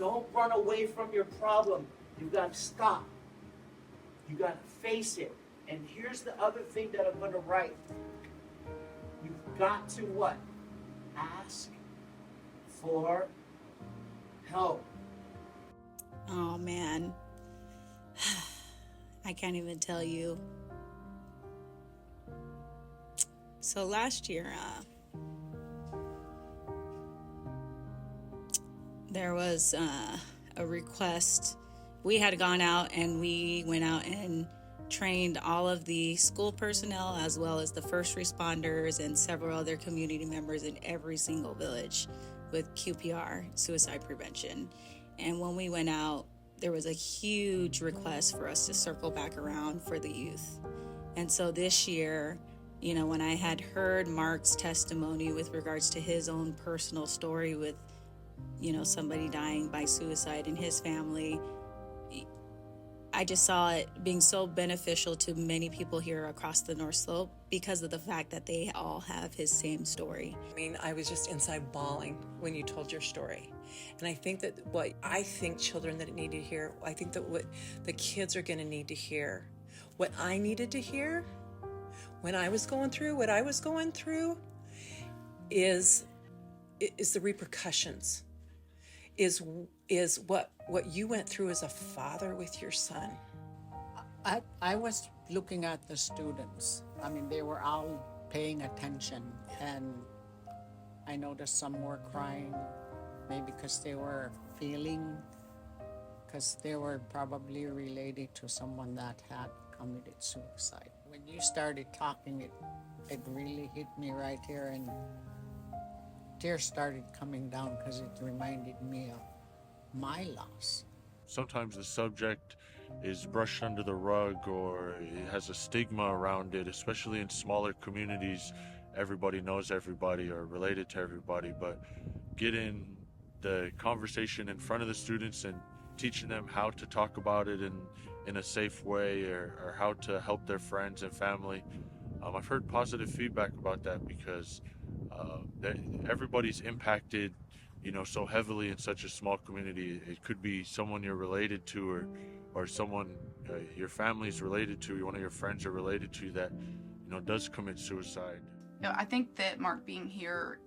Don't run away from your problem. You got to stop. You got to face it. And here's the other thing that I'm going to write. You've got to what? Ask for help. Oh man, I can't even tell you. So last year, there was a request. We had gone out and we went out and trained all of the school personnel as well as the first responders and several other community members in every single village with QPR, suicide prevention. And when we went out, there was a huge request for us to circle back around for the youth. And so this year, you know, when I had heard Mark's testimony with regards to his own personal story with, you know, somebody dying by suicide in his family, I just saw it being so beneficial to many people here across the North Slope because of the fact that they all have his same story. I mean, I was just inside bawling when you told your story. And I think that what I think children that need to hear, I think that what the kids are going to need to hear, what I needed to hear when I was going through what I was going through is the repercussions, is what you went through as a father with your son. I was looking at the students. I mean, they were all paying attention, and I noticed some were crying, maybe because they were feeling, because they were probably related to someone that had committed suicide. When you started talking, it really hit me right here, and tears started coming down because it reminded me of my loss. Sometimes the subject is brushed under the rug or it has a stigma around it, especially in smaller communities. Everybody knows everybody or related to everybody, but getting the conversation in front of the students and teaching them how to talk about it in a safe way or how to help their friends and family. I've heard positive feedback about that because everybody's impacted, you know, so heavily in such a small community. It could be someone you're related to or someone your family's related to, one of your friends are related to that, you know, does commit suicide. You know, I think that Mark being here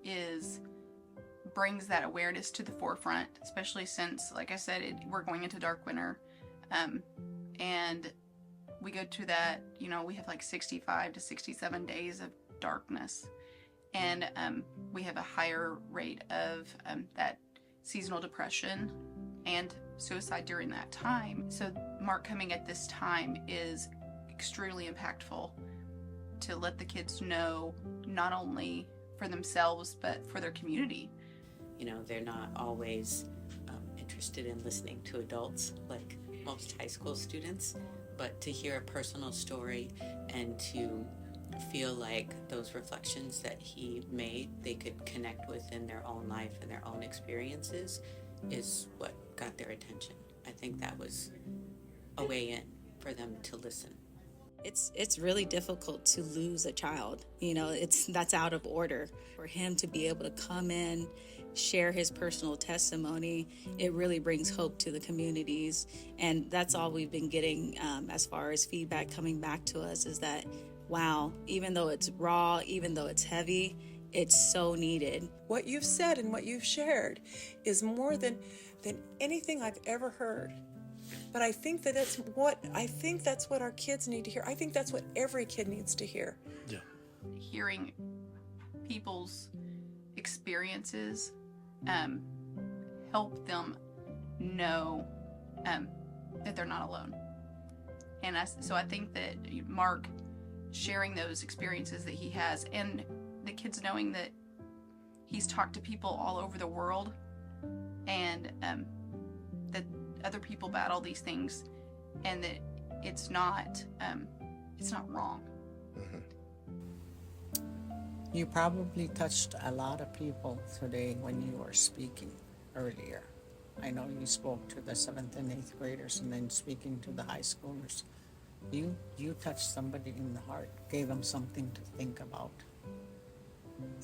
brings that awareness to the forefront, especially since, like I said, we're going into dark winter, and we go to that, you know, we have like 65 to 67 days of darkness, and we have a higher rate of that seasonal depression and suicide during that time. So Mark coming at this time is extremely impactful to let the kids know, not only for themselves but for their community. You know, they're not always interested in listening to adults like most high school students, but to hear a personal story and to feel like those reflections that he made they could connect with in their own life and their own experiences is what got their attention. I think that was a way in for them to listen. It's really difficult to lose a child. You know, that's out of order. For him to be able to come in, share his personal testimony, it really brings hope to the communities. And that's all we've been getting as far as feedback coming back to us is that, wow, even though it's raw, even though it's heavy, it's so needed. What you've said and what you've shared is more than anything I've ever heard. But I think that's what our kids need to hear. I think that's what every kid needs to hear. Yeah. Hearing people's experiences help them know that they're not alone. And so I think that Mark sharing those experiences that he has, and the kids knowing that he's talked to people all over the world, and that other people battle these things, and that it's not wrong. Mm-hmm. You probably touched a lot of people today when you were speaking earlier. I know you spoke to the 7th and 8th graders and then speaking to the high schoolers. You touched somebody in the heart, gave them something to think about.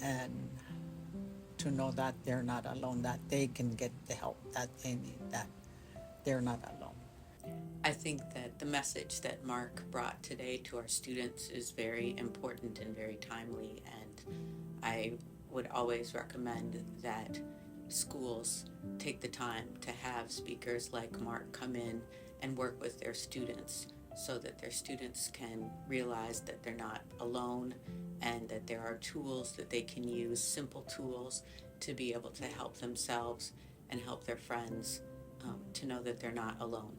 And to know that they're not alone, that they can get the help that they need, that they're not alone. I think that the message that Mark brought today to our students is very important and very timely, and I would always recommend that schools take the time to have speakers like Mark come in and work with their students so that their students can realize that they're not alone and that there are tools that they can use, simple tools, to be able to help themselves and help their friends to know that they're not alone.